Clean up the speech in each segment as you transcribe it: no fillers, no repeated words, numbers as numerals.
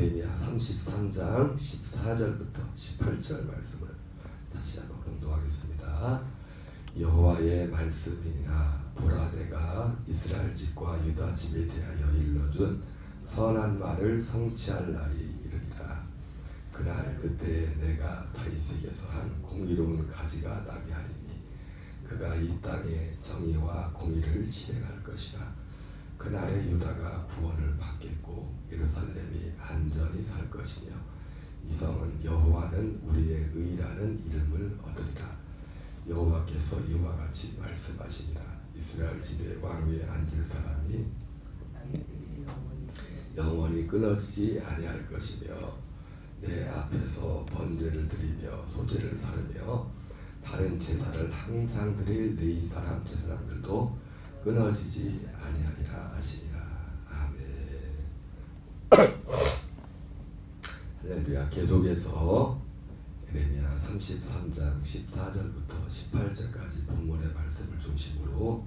에레미야 33장 14절부터 18절 말씀을 다시 한번 공독하겠습니다. 여호와의 말씀이니라. 보라, 내가 이스라엘 집과 유다 집에 대하여 일러준 선한 말을 성취할 날이 이르리라. 그날 그때 내가 다윗에게서 한 공의로운 가지가 나게 하리니 그가 이 땅에 정의와 공의를 실행할 것이라. 그날에 유다가 구원을 받겠고 예루살렘이 안전히 살 것이며 이 성은 여호와는 우리의 의라는 이름을 얻으리라. 여호와께서 이와 같이 말씀하시니라. 이스라엘 집의 왕위에 앉을 사람이 영원히 끊어지지 아니할 것이며 내 앞에서 번제를 드리며 소제를 사르며 다른 제사를 항상 드릴 네 사람 제사장들도 끊어지지 아니하리라 하시니라. 아멘. 할렐루야. 계속해서 에레미야 33장 14절부터 18절까지 본문의 말씀을 중심으로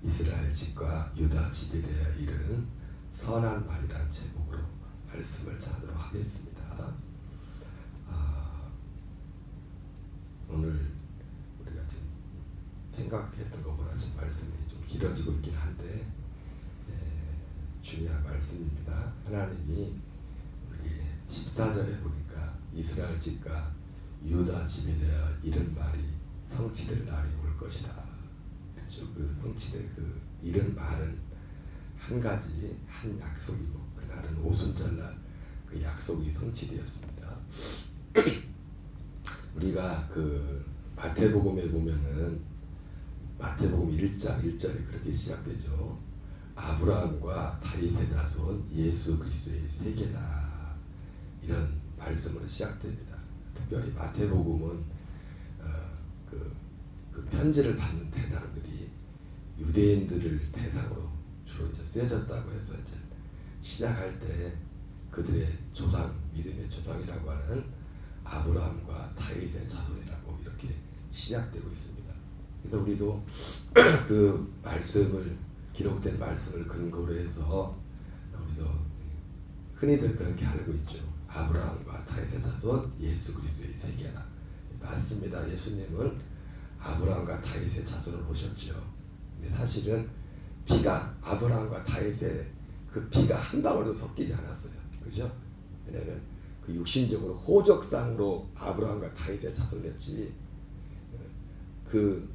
이스라엘 집과 유다 집에 대하여 이른 선한 말이란 제목으로 말씀을 전하도록 하겠습니다. 오늘 우리가 지금 생각했던 것보다 지금 말씀이 좀 길어지고 있긴 한데 중요한 말씀입니다. 하나님이 우리 14절에 보니까 이스라엘 집과 유다 집에 대하여 이른 말이 성취될 날이 올 것이다. 그렇죠? 그 성취될 그 이른 말은 한 가지 한 약속이고 그날은 오순절날 그 약속이 성취되었습니다. 우리가 그 마태복음에 보면은 마태복음 1장 1절에 그렇게 시작되죠. 아브라함과 다윗의 자손 예수 그리스도의 세계라. 이런 말씀으로 시작됩니다. 특별히 마태복음은 그 편지를 받는 대상들이 유대인들을 대상으로 주로 이제 쓰여졌다고 해서 이제 시작할 때 그들의 조상, 믿음의 조상이라고 하는 아브라함과 다윗의 자손이라고 이렇게 시작되고 있습니다. 그래서 우리도 그 말씀을 기록된 말씀을 근거로 해서 우리도 흔히들 그렇게 알고 있죠. 아브라함과 다윗의 자손 예수 그리스도의 세계라. 맞습니다. 예수님은 아브라함과 다윗의 자손으로 오셨죠. 근데 사실은 피가 아브라함과 다윗의 그 피가 한 방울도 섞이지 않았어요. 그죠? 왜냐하면 그 육신적으로 호적상으로 아브라함과 다윗의 자손이었지 그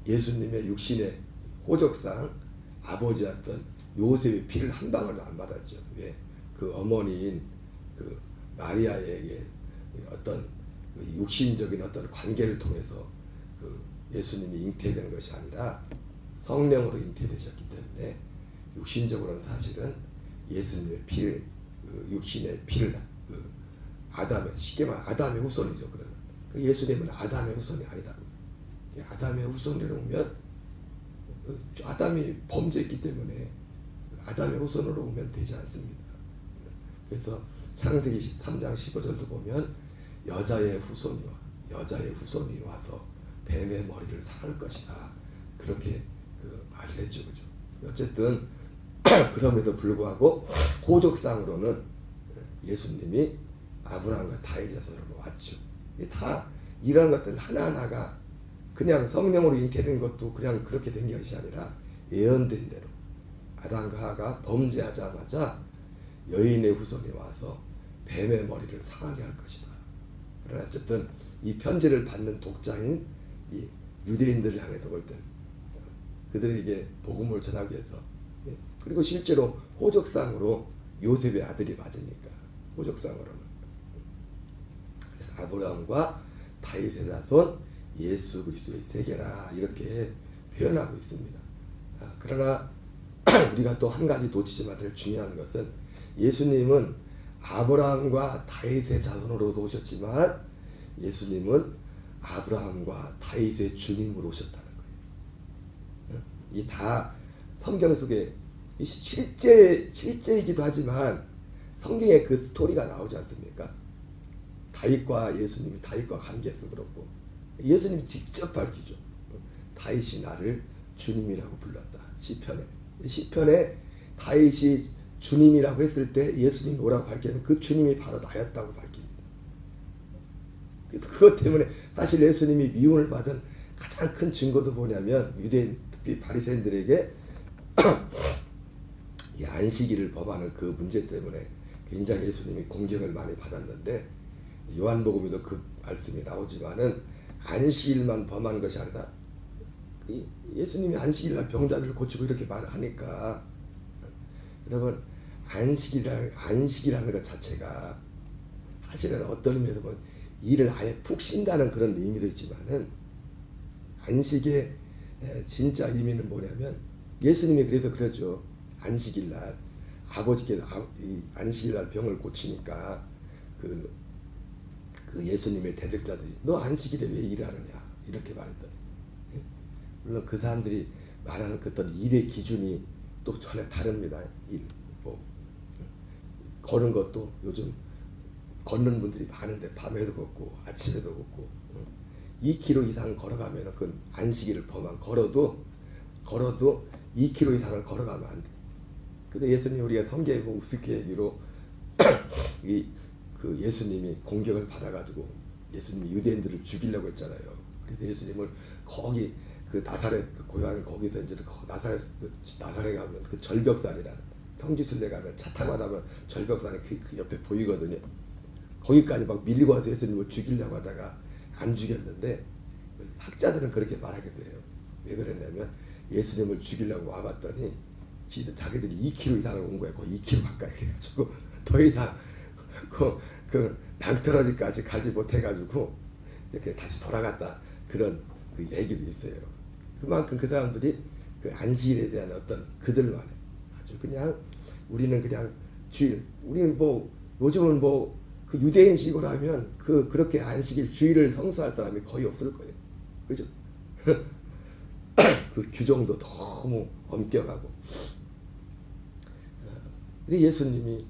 예수님의 육신의 호적상 아버지였던 요셉의 피를 한 방울도 안 받았죠. 왜? 그 어머니인 그 마리아에게 어떤 육신적인 어떤 관계를 통해서 그 예수님이 잉태된 것이 아니라 성령으로 잉태되셨기 때문에 육신적으로는 사실은 예수님의 피를 그 육신의 피를 그 아담의 쉽게 말하면 아담의 후손이죠. 그러면 그 예수님은 아담의 후손이 아니다. 아담의 후손으로 오면 아담이 범죄했기 때문에 아담의 후손으로 오면 되지 않습니다. 그래서 창세기 3장 15절도 보면 여자의 후손이 와서 뱀의 머리를 살 것이다. 그렇게 그 말을 했죠. 그죠? 어쨌든 그럼에도 불구하고 호적상으로는 예수님이 아브라함과 다윗의 자손으로 왔죠. 다 이런 것들 하나하나가 그냥 성령으로 잉태된 것도 그냥 그렇게 된 것이 아니라 예언된 대로 아담과 하와가 범죄하자마자 여인의 후손이 와서 뱀의 머리를 상하게 할 것이다. 그러나 어쨌든 이 편지를 받는 독자인 이 유대인들을 향해서 볼 때 그들에게 복음을 전하기 위해서 그리고 실제로 호적상으로 요셉의 아들이 맞으니까 호적상으로는 그래서 아브라함과 다윗의 자손 예수 그리스도의 세계라 이렇게 표현하고 있습니다. 그러나 우리가 또 한 가지 놓치지 말아야 중요한 것은 예수님은 아브라함과 다윗의 자손으로도 오셨지만 예수님은 아브라함과 다윗의 주님으로 오셨다는 거예요. 이 다 성경 속에 실제이기도 하지만 성경에 그 스토리가 나오지 않습니까? 다윗과 예수님이 다윗과 관계에서 그렇고 예수님이 직접 밝히죠. 다윗이 나를 주님이라고 불렀다. 시편에 다윗이 주님이라고 했을 때 예수님이 뭐라고 밝히면 그 주님이 바로 나였다고 밝힙니다. 그래서 그것 때문에 사실 예수님이 미움을 받은 가장 큰 증거도 뭐냐면 유대인 특히 바리새인들에게 이 안식일을 범하는 그 문제 때문에 굉장히 예수님이 공격을 많이 받았는데 요한복음에도 그 말씀이 나오지만은 안식일만 범한 것이 아니라 예수님이 안식일날 병자들을 고치고 이렇게 말하니까 여러분 안식이라는 것 자체가 사실은 어떤 의미에서 보면 일을 아예 푹 쉰다는 그런 의미도 있지만은 안식의 진짜 의미는 뭐냐면 예수님이 그래서 그러죠. 안식일날 아버지께서 이 안식일날 병을 고치니까 그 예수님의 대적자들이 너 안식일에 왜 일하느냐 이렇게 말했더니 물론 그 사람들이 말하는 그 어떤 일의 기준이 또 전혀 다릅니다. 거는 것도 요즘 걷는 분들이 많은데 밤에도 걷고 아침에도 걷고 2km 이상 걸어가면 그건 안식일을 범한 걸어도 2km 이상을 걸어가면 안 돼. 근데 예수님 우리가 성경에 보면 우습게 얘기로 그 예수님이 공격을 받아가지고 예수님이 유대인들을 죽이려고 했잖아요. 그래서 예수님을 거기 그 나사렛 그 고향 거기서 이제 나사렛 가면 그 절벽산이라는 성지순례 가면 차 타고 가면 절벽산이 그 옆에 보이거든요. 거기까지 막 밀고 와서 예수님을 죽이려고 하다가 안 죽였는데 학자들은 그렇게 말하게 돼요. 왜 그랬냐면 예수님을 죽이려고 와봤더니 자기들이 2km 이상을 온 거예요. 거의 2km 가까이 해가지고 더 이상 그 낭떠러지까지 가지 못해가지고 이렇게 다시 돌아갔다 그런 그 얘기도 있어요. 그만큼 그 사람들이 그 안식일에 대한 어떤 그들만의 아주 그냥 우리는 그냥 주일 우리는 뭐 요즘은 뭐 그 유대인식으로 하면 그렇게 안식일 주일을 성수할 사람이 거의 없을 거예요. 그죠? 그 규정도 너무 엄격하고. 근데 예수님이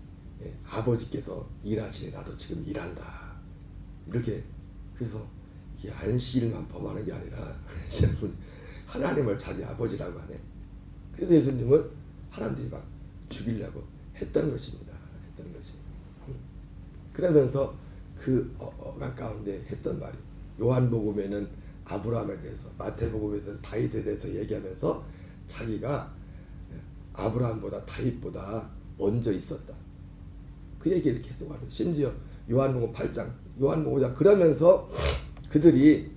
아버지께서 일하시니 나도 지금 일한다. 이렇게 그래서 이게 안식일만 범하는 게 아니라 하나님을 자기 아버지라고 하네. 그래서 예수님을 사람들이 막 죽이려고 했던 것입니다. 그러면서 그 어간 가운데 했던 말이 요한복음에는 아브라함에 대해서 마태복음에서 다윗에 대해서 얘기하면서 자기가 아브라함보다 다윗보다 먼저 있었다. 그 얘기를 계속 하죠. 심지어 요한복음 8장 요한복음 5장 그러면서 그들이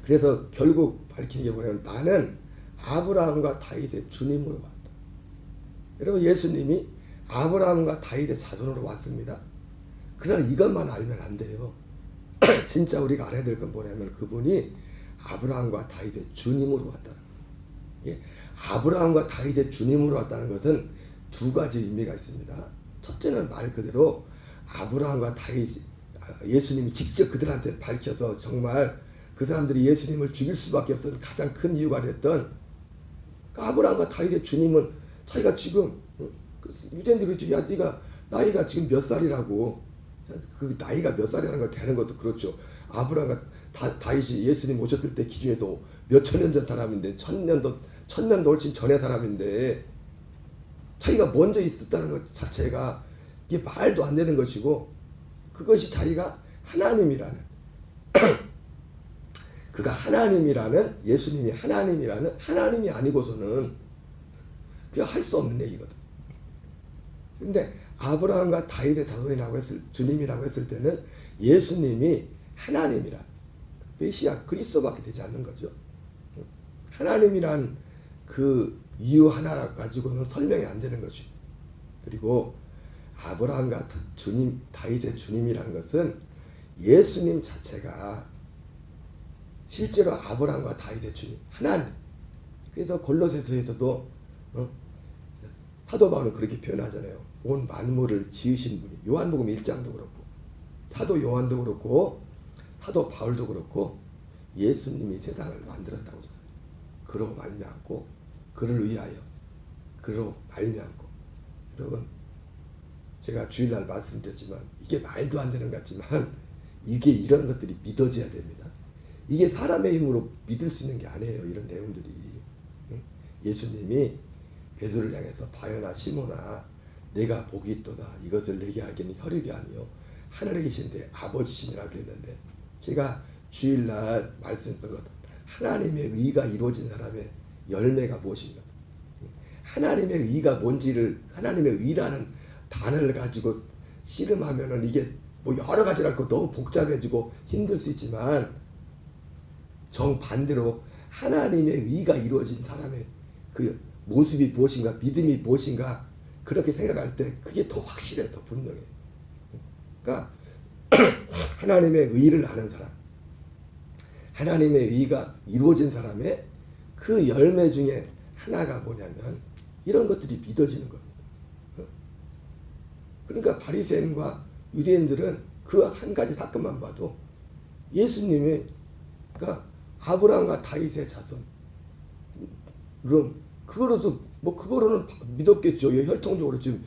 그래서 결국 밝힌 게 뭐냐면 나는 아브라함과 다윗의 주님으로 왔다. 여러분 예수님이 아브라함과 다윗의 자손으로 왔습니다. 그러나 이것만 알면 안 돼요. 진짜 우리가 알아야 될 건 뭐냐면 그분이 아브라함과 다윗의 주님으로 왔다. 예, 아브라함과 다윗의 주님으로 왔다는 것은 두 가지 의미가 있습니다. 첫째는 말 그대로 아브라함과 다윗 예수님이 직접 그들한테 밝혀서 정말 그 사람들이 예수님을 죽일 수밖에 없었던 가장 큰 이유가 됐던 아브라함과 다윗의 주님은 자기가 지금 유대인들이 야 네가 나이가 지금 몇 살이라고 그 나이가 몇 살이라는 걸 되는 것도 그렇죠. 아브라함과 다윗이 예수님 오셨을 때 기준에서 몇천 년 전 사람인데 천년도 훨씬 전의 사람인데 자기가 먼저 있었다는 것 자체가 이게 말도 안 되는 것이고 그것이 자기가 하나님이라는 그가 하나님이라는 예수님이 하나님이라는 하나님이 아니고서는 그냥 할 수 없는 얘기거든. 근데 아브라함과 다윗의 자손이라고 주님이라고 했을 때는 예수님이 하나님이란 메시아 그리스도밖에 되지 않는 거죠. 하나님이란 그 이유 하나 가지고는 설명이 안 되는 것이고 그리고 아브라함과 주님 다윗의 주님이라는 것은 예수님 자체가 실제로 아브라함과 다윗의 주님 하나님. 그래서 골로새서에서도 사도 바울은 그렇게 표현하잖아요. 온 만물을 지으신 분이 요한복음 1장도 그렇고 사도 요한도 그렇고 사도 바울도 그렇고 예수님이 세상을 만들었다고 하잖아요. 그로 말미암고 그를 위하여 그로 말미암고 여러분 제가 주일날 말씀드렸지만 이게 말도 안 되는 것 같지만 이게 이런 것들이 믿어져야 됩니다. 이게 사람의 힘으로 믿을 수 있는 게 아니에요. 이런 내용들이 예수님이 베드로를 향해서 바요나 시모나 내가 복이 있도다. 이것을 내게 하기는 혈육이 아니요 하늘에 계신데 아버지시니라 그랬는데, 제가 주일날 말씀했던 것, 하나님의 의가 이루어진 사람의 열매가 무엇인가? 하나님의 의가 뭔지를, 하나님의 의라는 단어를 가지고 씨름하면은 이게 뭐 여러 가지를 할 거 너무 복잡해지고 힘들 수 있지만, 정반대로 하나님의 의가 이루어진 사람의 그 모습이 무엇인가, 믿음이 무엇인가, 그렇게 생각할 때 그게 더 확실해, 더 분명해. 그러니까 하나님의 의를 아는 사람, 하나님의 의가 이루어진 사람의 그 열매 중에 하나가 뭐냐면 이런 것들이 믿어지는 겁니다. 그러니까 바리새인과 유대인들은 그 한 가지 사건만 봐도 예수님이, 그러니까 아브라함과 다윗의 자손, 그거로도 뭐 그거로는 믿었겠죠. 혈통적으로 지금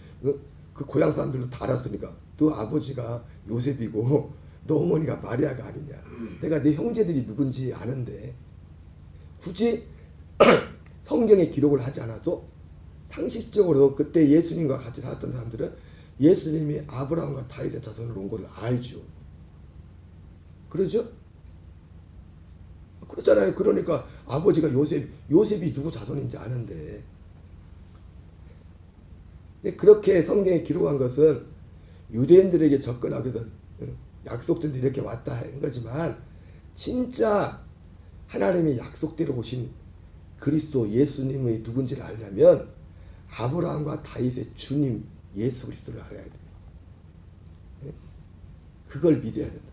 그 고향 사람들도 다 알았으니까. 너 아버지가 요셉이고 너 어머니가 마리아가 아니냐. 내가 내 형제들이 누군지 아는데 굳이 성경에 기록을 하지 않아도 상식적으로 그때 예수님과 같이 살았던 사람들은 예수님이 아브라함과 다윗의 자손으로 온 걸 알죠. 그러죠? 그렇잖아요. 그러니까 아버지가 요셉이 누구 자손인지 아는데, 그렇게 성경에 기록한 것은 유대인들에게 접근하기 위해서 약속들도 이렇게 왔다 하는 거지만, 진짜 하나님이 약속대로 오신 그리스도 예수님의 누군지를 알려면 아브라함과 다윗의 주님 예수 그리스도를 알아야 돼요. 그걸 믿어야 된다.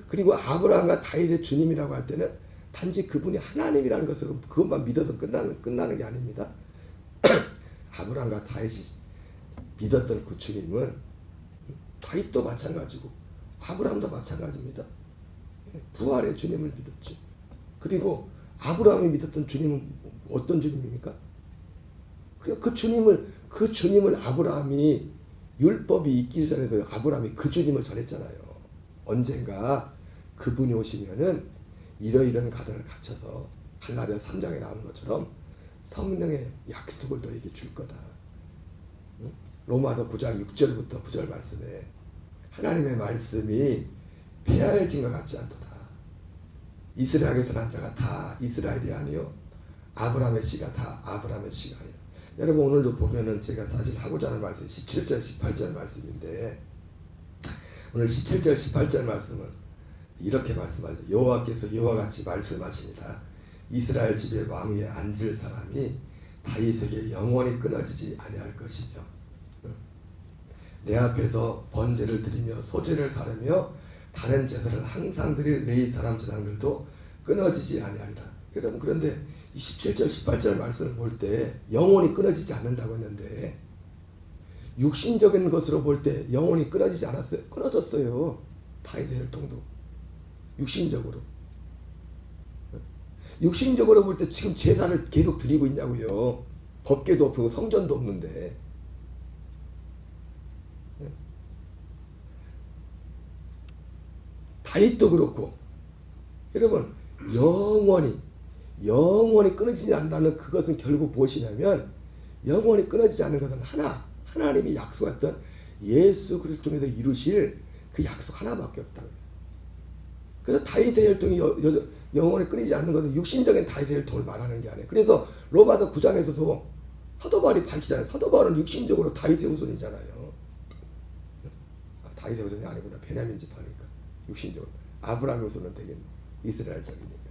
그리고 아브라함과 다윗의 주님이라고 할 때는 단지 그분이 하나님이라는 것으로 그것만 믿어서 끝나는 게 아닙니다. 아브라함과 다윗이 믿었던 그 주님은 다윗도 마찬가지고 아브라함도 마찬가지입니다. 부활의 주님을 믿었죠. 그리고 아브라함이 믿었던 주님은 어떤 주님입니까? 그리고 그 주님을 아브라함이 율법이 있기 전에도 아브라함이 그 주님을 전했잖아요. 언젠가 그분이 오시면은 이러이러한 가정을 갖춰서 갈라디아 3장에 나오는 것처럼 성령의 약속을 너에게 줄 거다. 로마서 9장 6절부터 9절 말씀에 하나님의 말씀이 폐하여진 것 같지 않도다. 이스라엘에서 난 자가 다 이스라엘이 아니요 아브라함의 씨가 다 아브라함의 씨가 아니라. 여러분 오늘도 보면은 제가 사실 하고자 하는 말씀이 17절 18절 말씀인데, 오늘 17절 18절 말씀은 이렇게 말씀하죠. 여호와께서 이와 같이 말씀하시니라. 이스라엘 집의 왕 위에 앉을 사람이 다윗에게 영원히 끊어지지 아니할 것이며, 내 앞에서 번제를 드리며 소제를 사르며 다른 제사를 항상 드릴 레위 사람 제사장들도 끊어지지 아니하리라. 여러분 그런데 17절 18절 말씀을 볼 때 영원히 끊어지지 않는다고 했는데, 육신적인 것으로 볼 때 영원히 끊어지지 않았어요. 끊어졌어요. 다윗의 혈통도 육신적으로. 육신적으로 볼 때 지금 제사를 계속 드리고 있냐고요. 법궤도 없고 성전도 없는데. 다윗도 그렇고. 여러분 영원히 끊어지지 않는다는 그것은 결국 무엇이냐면, 영원히 끊어지지 않는 것은 하나님이 약속했던 예수 그리스도 통해서 이루실 그 약속 하나밖에 없다고요. 그래서 다윗의 혈통이 영원히 끊이지 않는 것은 육신적인 다윗의 혈통을 말하는 게 아니에요. 그래서 로마서 9장에서도 사도 바울이 밝히잖아요. 사도 바울은 육신적으로 다윗의 후손이잖아요. 다윗의 후손이 아니구나. 베냐민 지파니까 육신적으로. 아브라함의 후손은 되겠네. 이스라엘적이니까.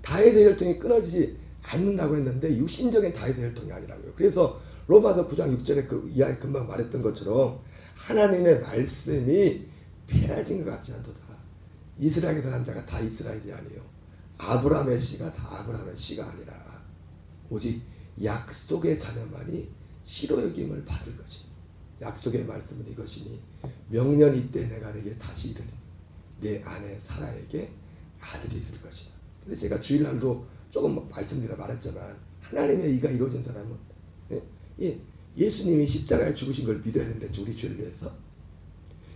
다윗의 혈통이 끊어지지 않는다고 했는데 육신적인 다윗의 혈통이 아니라고요. 그래서 로마서 9장 6절에 그 이야기 금방 말했던 것처럼 하나님의 말씀이 폐해진 것 같지 않도다. 이스라엘에서 난 자가 다 이스라엘이 아니요 아브라함의 씨가 다 아브라함의 씨가 아니라 오직 약속의 자녀만이 시로 여김을 받을 것이니, 약속의 말씀은 이것이니 명년 이때 내가 내게 다시 이르니 내 아내 사라에게 아들이 있을 것이다. 근데 제가 주일날도 조금 말씀드리다 말했지만, 하나님의 의가 이루어진 사람은 예수님이 십자가에 죽으신 걸 믿어야 된다. 우리 죄를 위해서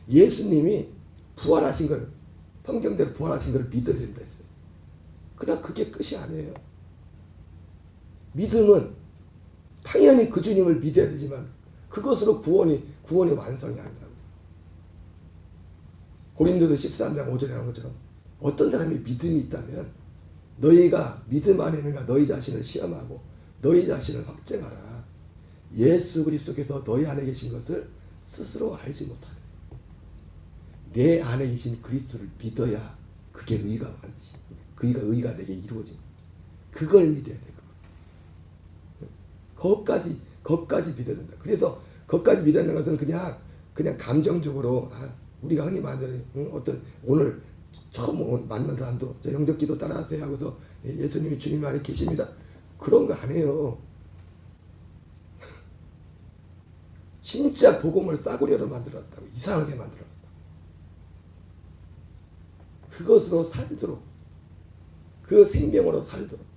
예수님이 부활하신 걸, 성경대로 부활하신 걸 믿어야 된다 했어요. 그러나 그게 끝이 아니에요. 믿음은 당연히 그 주님을 믿어야 되지만 그것으로 구원이 완성이 아니라고. 고린도서 13장 5절에 하는 것처럼 어떤 사람이 믿음이 있다면 너희가 믿음 안에 있는가 너희 자신을 시험하고 너희 자신을 확증하라. 예수 그리스도께서 너희 안에 계신 것을 스스로 알지 못하네. 내 안에 계신 그리스도를 믿어야 그게 의가 완전히 의가 내게 이루어진 그걸 믿어야 돼. 거기까지 믿어야 된다. 그래서 거기까지 믿는 것은 그냥 감정적으로 우리가 흔히 말하는 어떤 오늘 처음 만난 사람도 저 영접기도 따라하세요 하고서 예수님이 주님 안에 계십니다. 그런 거 안 해요. 진짜 복음을 싸구려로 만들었다고. 이상하게 만들었다. 그것으로 살도록 그 생명으로 살도록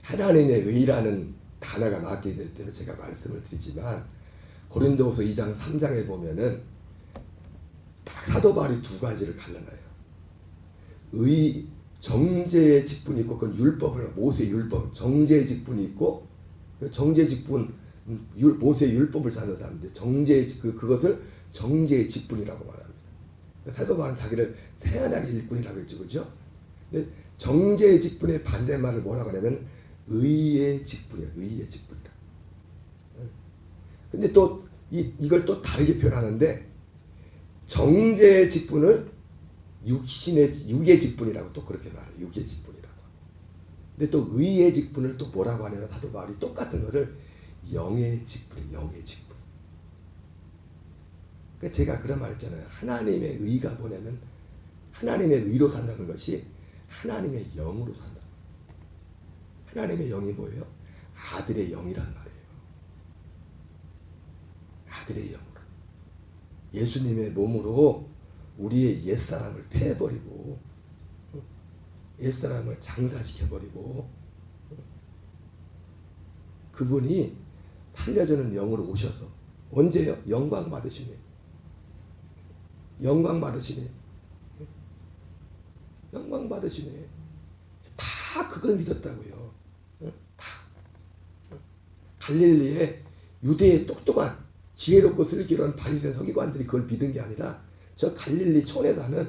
하나님의 의라는 단어가 나왔기 때문에 제가 말씀을 드리지만 고린도후서 2장 3장에 보면은 사도 바울이 두 가지를 갈라놔요. 정죄의 직분이 있고 그건 율법을 모세 율법 정죄의 직분이 있고 정죄의 직분 모세 율법을 찾는 사람들 정죄의 그것을 정죄의 직분이라고 말합니다. 사도 바울은 자기를 세안하게 일꾼이라고 했죠, 그렇죠? 근데 정죄의 직분의 반대말을 뭐라고 하냐면 의의 직분이야, 의의 직분이라. 근데 또 이걸 또 다르게 표현하는데 정죄의 직분을 육의 직분이라고 또 그렇게 말해요. 육의 직분이라고. 근데 또 의의 직분을 또 뭐라고 하냐면 사도 바울이 똑같은 거를 영의 직분, 영의 직분. 그러니까 제가 그런 말 했잖아요. 하나님의 의가 뭐냐면 하나님의 의로 산다는 것이 하나님의 영으로 산다. 하나님의 영이 뭐예요? 아들의 영이란 말이에요. 아들의 영으로. 예수님의 몸으로 우리의 옛사람을 패버리고 옛사람을 장사시켜버리고 그분이 살려주는 영으로 오셔서 언제요? 영광 받으시네. 영광 받으시네. 영광 받으시네. 다 그걸 믿었다고요. 다. 갈릴리에 유대의 똑똑한 지혜롭고 슬기로운 바리새인 서기관들이 그걸 믿은 게 아니라 저 갈릴리 촌에 사는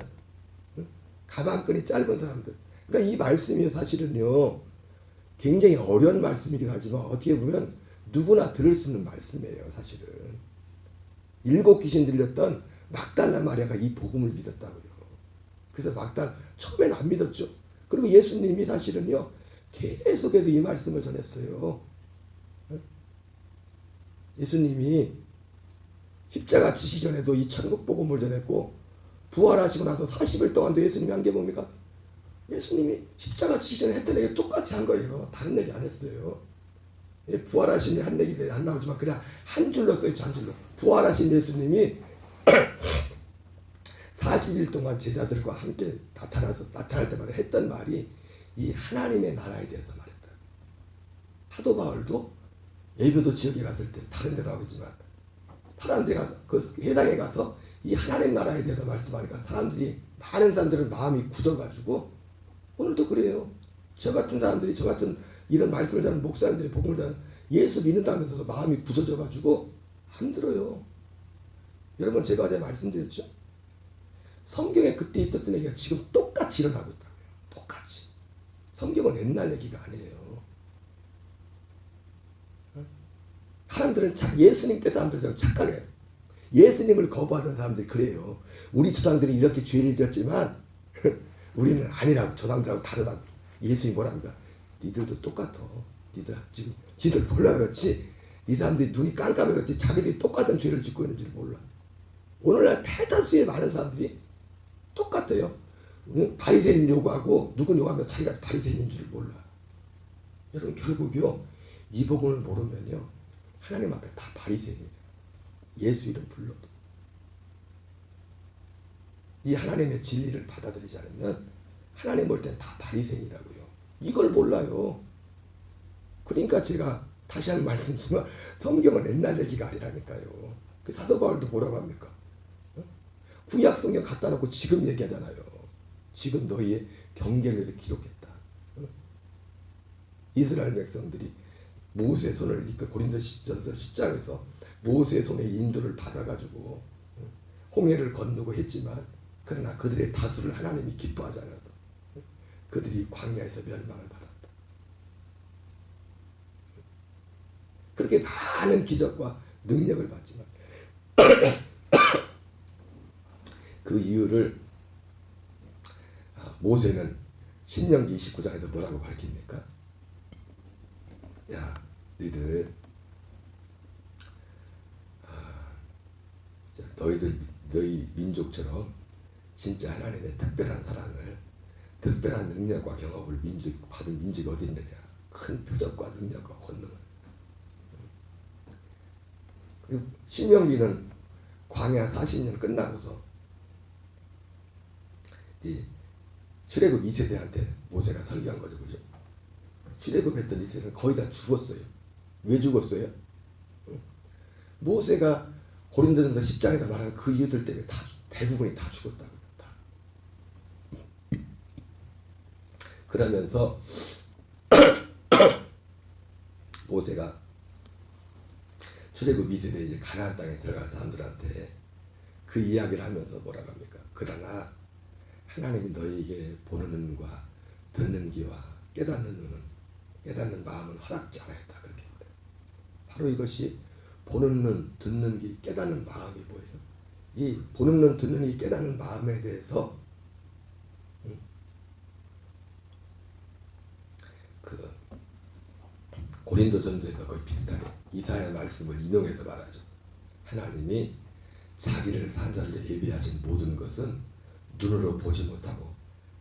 가방끈이 짧은 사람들. 그러니까 이 말씀이 사실은요 굉장히 어려운 말씀이긴 하지만 어떻게 보면 누구나 들을 수 있는 말씀이에요. 사실은 7 귀신 들렸던 막달라 마리아가 이 복음을 믿었다고요. 그래서 처음에는 안 믿었죠. 그리고 예수님이 사실은요 계속해서 이 말씀을 전했어요. 예수님이 십자가 지시기 전에도 이 천국 복음을 전했고 부활하시고 나서 40일 동안도 예수님이 한 게 뭡니까? 예수님이 십자가 지시기 전에 했던 얘기 똑같이 한 거예요. 다른 얘기 안 했어요. 부활하신 한 얘기 안 나오지만 그냥 한 줄로 써있죠. 한 줄로. 부활하신 예수님이 40일 동안 제자들과 함께 나타날 때마다 했던 말이 이 하나님의 나라에 대해서 말했다. 사도 바울도 예배도 지역에 갔을 때 다른 데도 하겠지만 다른 데 가서 그 회당에 가서 이 하나님 나라에 대해서 말씀하니까 많은 사람들은 마음이 굳어가지고 오늘도 그래요. 저 같은 사람들이 저 같은 이런 말씀을 하는 목사님들이 복음을 전하는 예수 믿는다면서도 마음이 굳어져가지고 안 들어요. 여러분 제가 어제 말씀드렸죠. 성경에 그때 있었던 얘기가 지금 똑같이 일어나고 있다고요. 똑같이. 성경은 옛날 얘기가 아니에요. 사람들은 예수님 때 사람들은 착각해요. 예수님을 거부하던 사람들이 그래요. 우리 조상들이 이렇게 죄를 지었지만 우리는 아니라고. 조상들하고 다르다고. 예수님이 뭐랍니까? 니들도 똑같아. 니들 지금 지들 몰라 그렇지. 이 사람들이 눈이 깜깜해졌지 자기들이 똑같은 죄를 짓고 있는 줄 몰라. 오늘날 대다수의 많은 사람들이 똑같아요. 바리새인 요구하고 누군 요구하면 자기가 바리새인인 줄 몰라. 여러분 결국요 이 복음을 모르면요 하나님 앞에 다 바리새인이에요. 예수 이름 불러도 이 하나님의 진리를 받아들이지 않으면 하나님 볼 땐 다 바리새인이라고요. 이걸 몰라요. 그러니까 제가 다시 한 말씀이지만 성경은 옛날 얘기가 아니라니까요. 그 사도 바울도 뭐라고 합니까? 구약 성경 갖다 놓고 지금 얘기하잖아요. 지금 너희의 경계를 위해서 기록했다. 이스라엘 백성들이 모세의 손을 이끌 고린도전서 10장에서 모세의 손의 인도를 받아가지고 홍해를 건너고 했지만 그러나 그들의 다수를 하나님이 기뻐하지 않아서 그들이 광야에서 멸망을 받았다. 그렇게 많은 기적과 능력을 받지만 그 이유를 모세는 신명기 29장에서 뭐라고 밝힙니까? 야, 너희들 너희 민족처럼 진짜 하나님의 특별한 사랑을, 특별한 능력과 경험을 받은 민족이 어디 있느냐? 큰 표적과 능력과 권능을. 그리고 신명기는 광야 40년 끝나고서 이제 출애굽 2세대한테 모세가 설교한 거죠, 그죠? 출애굽했던 2세대는 거의 다 죽었어요. 왜 죽었어요? 모세가 고린도전서 10장에서 말하는 그 이유들 때문에 대부분이 다 죽었다고요. 다. 그러면서 모세가 출애굽 2세대 이제 가나안 땅에 들어간 사람들한테 그 이야기를 하면서 뭐라고 합니까? 그러나 하나님이 너희에게 보는 눈과 듣는 귀와 깨닫는 마음은 허락지 않았다. 그렇게 말해요. 바로 이것이 보는 눈, 듣는 귀, 깨닫는 마음이 뭐예요? 이 보는 눈, 듣는 귀, 깨닫는 마음에 대해서 그 고린도전서에서 거의 비슷하게 이사야 말씀을 인용해서 말하죠. 하나님이 자기를 산자를 예비하신 모든 것은 눈으로 보지 못하고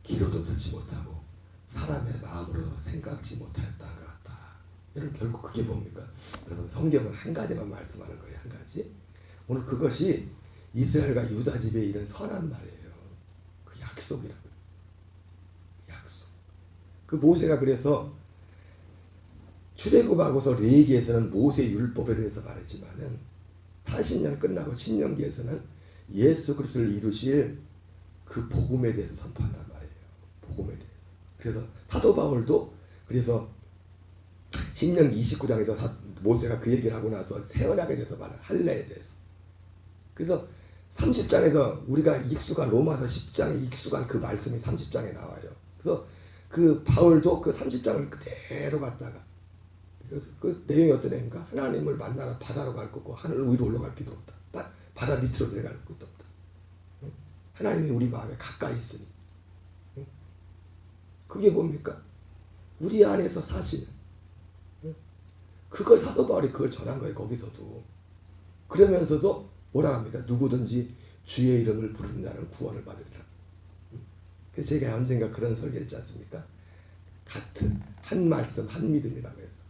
귀로도 듣지 못하고 사람의 마음으로 생각지 못하였다는 것 같다. 여러분 결국 그게 뭡니까? 여러분 성경은 한 가지만 말씀하는 거예요. 한 가지. 오늘 그것이 이스라엘과 유다 집에 이른 선한 말이에요. 그 약속이라고요. 약속. 그 모세가 그래서 출애굽하고서 레위기에서는 모세 율법에 대해서 말했지만은 40년 끝나고 신명기에서는 예수 그리스도를 이루실 그 복음에 대해서 선포한단 말이에요. 복음에 대해서. 그래서 사도 바울도 그래서 신명기 29장에서 모세가 그 얘기를 하고 나서 새 언약에 대해서 말을 할례에 대해서. 그래서 30장에서 우리가 익숙한 로마서 10장에 익숙한 그 말씀이 30장에 나와요. 그래서 그 바울도 그 30장을 그대로 갖다가 그래서 그 내용이 어떤 내용인가? 하나님을 만나러 바다로 갈 거고 하늘 위로 올라갈 필요 없다. 바다 밑으로 내려갈 것도 없다. 하나님이 우리 마음에 가까이 있으니. 그게 뭡니까? 우리 안에서 사시는. 그걸 사도 바울이 그걸 전한 거예요. 거기서도. 그러면서도 뭐라 합니까? 누구든지 주의 이름을 부르는 자는 구원을 받으리라. 그래서 제가 언젠가 그런 설교했지 않습니까? 같은 한 말씀 한 믿음이라고 해서.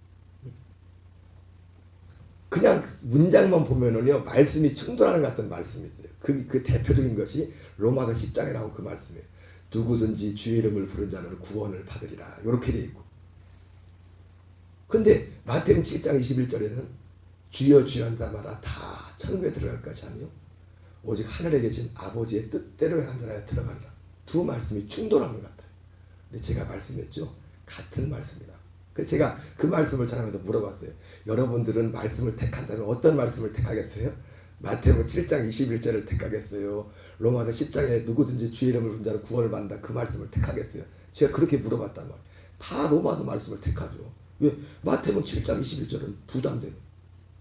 그냥 문장만 보면은요 말씀이 충돌하는 같은 말씀이 있어요. 그 대표적인 것이 로마서 10장에 나온 그 말씀이에요. 누구든지 주의 이름을 부른 자는 구원을 받으리라. 이렇게 돼 있고. 근데 마태복음 7장 21절에는 주여 주여 한 자마다 다 천국에 들어갈 것이 아니요 오직 하늘에 계신 아버지의 뜻대로 한 자라야 들어가리라. 두 말씀이 충돌하는 것 같아요. 근데 제가 말씀했죠. 같은 말씀이다. 그래서 제가 그 말씀을 전하면서 물어봤어요. 여러분들은 말씀을 택한다면 어떤 말씀을 택하겠어요? 마태복음 7장 21절을 택하겠어요? 로마서 10장에 누구든지 주의 이름을 부른 자는 구원을 받는다. 그 말씀을 택하겠어요? 제가 그렇게 물어봤단 말이에요. 다 로마서 말씀을 택하죠. 왜? 마태복음 7장 21절은 부담돼요.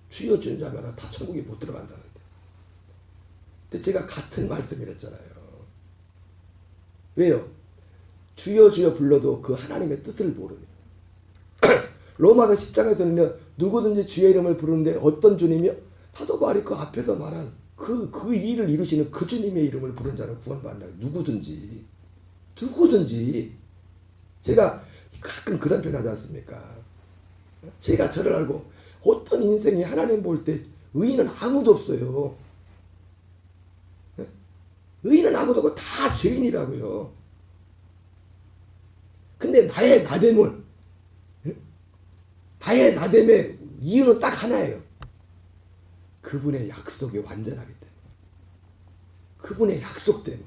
주여 주는 자마다 다 천국에 못 들어간다는데. 근데 제가 같은 말씀이랬잖아요. 왜요? 주여 주여 불러도 그 하나님의 뜻을 모르니. 로마서 10장에서는요 누구든지 주의 이름을 부르는데 어떤 주님이요? 사도 바울이 그 앞에서 말한 그 일을 이루시는 그 주님의 이름을 부른 자는 구원받는다. 누구든지 제가 가끔 그런 표현 하지 않습니까? 제가 저를 알고 어떤 인생이 하나님 볼 때 의인은 아무도 없어요. 의인은 아무도 없고 다 죄인이라고요. 근데 나의 나됨의 이유는 딱 하나예요. 그분의 약속이 완전하기 때문에. 그분의 약속 때문에.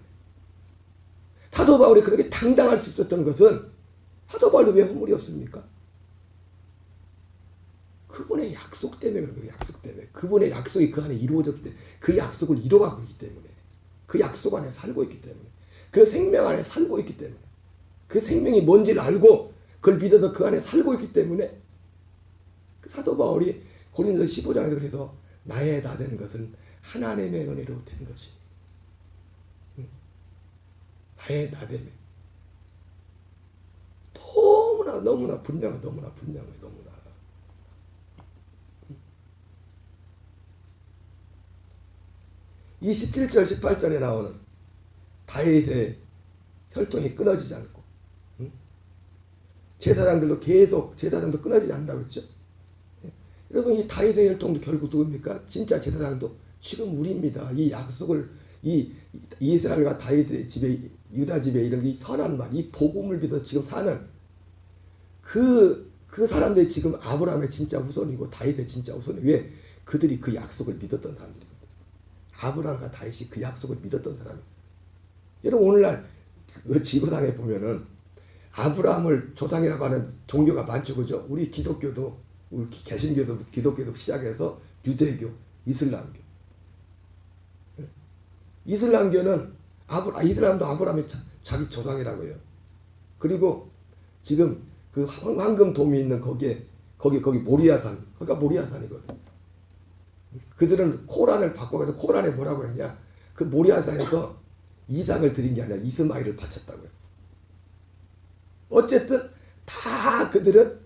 사도 바울이 그렇게 당당할 수 있었던 것은 사도 바울도 왜 허물이 없습니까? 그분의 약속 때문에 그런 거예요. 약속 때문에. 그분의 약속이 그 안에 이루어졌기 때문에. 그 약속을 이뤄가고 있기 때문에. 그 약속 안에 살고 있기 때문에. 그 생명 안에 살고 있기 때문에. 그 생명이 뭔지를 알고 그걸 믿어서 그 안에 살고 있기 때문에 사도 바울이 고린도서 15장에서 그래서 나의 다 되는 것은 하나님의 은혜로 된 것이. 나의 다 됨에. 너무나 분명해. 이 17절 18절에 나오는 다윗의 혈통이 끊어지지 않고 제사장들도 계속 제사장도 끊어지지 않는다고 했죠. 여러분 이 다윗의 혈통도 결국 누굽니까? 진짜 제사장도 지금 우리입니다. 이 약속을 이 이스라엘과 다윗의 집에 유다 집에 이런 이 선한 말, 이 복음을 믿어 지금 사는 그 사람들이 지금 아브라함의 진짜 후손이고 다윗의 진짜 후손이 왜? 그들이 그 약속을 믿었던 사람들이거든요. 아브라함과 다윗이 그 약속을 믿었던 사람이에요. 여러분 오늘날 지구상에 보면은 아브라함을 조상이라고 하는 종교가 많죠, 그죠? 우리 기독교도, 우리 개신교도, 기독교도 시작해서 유대교, 이슬람교. 이슬람교는 이슬람도 아브라함이 자기 조상이라고 해요. 그리고 지금 그 황금 돔이 있는 거기 모리아산, 거기가 모리아산이거든. 그들은 코란을 바꿔가지고 코란에 뭐라고 했냐? 그 모리아산에서 이삭을 드린 게 아니라 이스마엘을 바쳤다고요. 어쨌든 다 그들은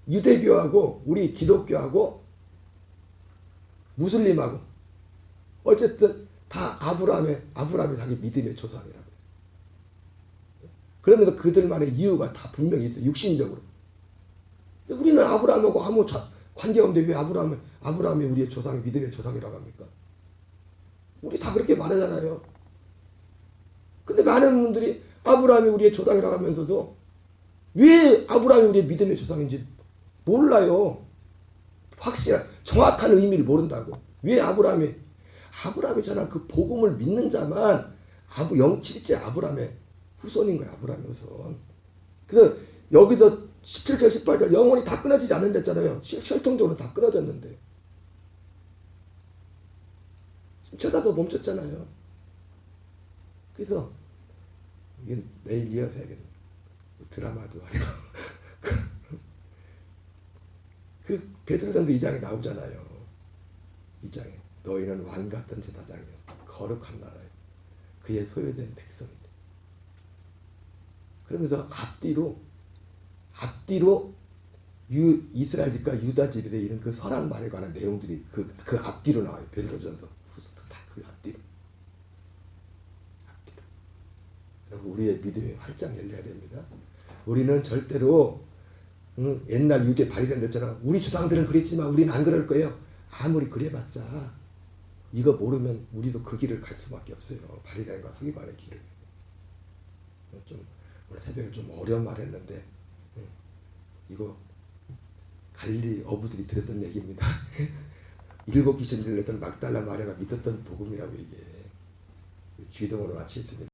유대교하고 우리 기독교하고 무슬림하고 어쨌든 다 아브라함의 자기 믿음의 조상이라고. 그러면서 그들만의 이유가 다 분명히 있어요. 육신적으로. 우리는 아브라함하고 아무 관계없는데 왜 아브라함이 우리의 조상이 믿음의 조상이라고 합니까? 우리 다 그렇게 말하잖아요. 근데 많은 분들이 아브라함이 우리의 조상이라고 하면서도 왜 아브라함이 우리의 믿음의 조상인지 몰라요. 확실한 정확한 의미를 모른다고. 왜 아브라함이 저는 그 복음을 믿는 자만 실제 아브라함의 후손인 거야. 아브라함의 후손. 그래서 여기서 17절 18절 영원히 다 끊어지지 않는다 했잖아요. 혈통적으로 다 끊어졌는데 쳐다도 멈췄잖아요. 그래서 이게 내일 이어서 해야겠네. 드라마도 아니고 그 베드로전서 2장에 나오잖아요. 2장에 너희는 왕 같은 제사장이요 거룩한 나라요 그의 소유된 백성이다. 그러면서 앞뒤로 이스라엘 집과 유다 집에 이런 그 선한 말에 관한 내용들이 그 앞뒤로 나와요. 베드로전서 다 그 앞뒤로. 우리의 믿음이 활짝 열려야 됩니다. 우리는 절대로 옛날 유대 바리새인들처럼 우리 조상들은 그랬지만 우리는 안 그럴 거예요. 아무리 그래봤자 이거 모르면 우리도 그 길을 갈 수밖에 없어요. 바리새인과 서기관의 길을. 좀 오늘 새벽에 좀 어려운 말 했는데 이거 갈릴리 어부들이 들었던 얘기입니다. 7 귀신을 들렸던 막달라 마리아가 믿었던 복음이라고 이게. 주기도문을 마치겠습니다.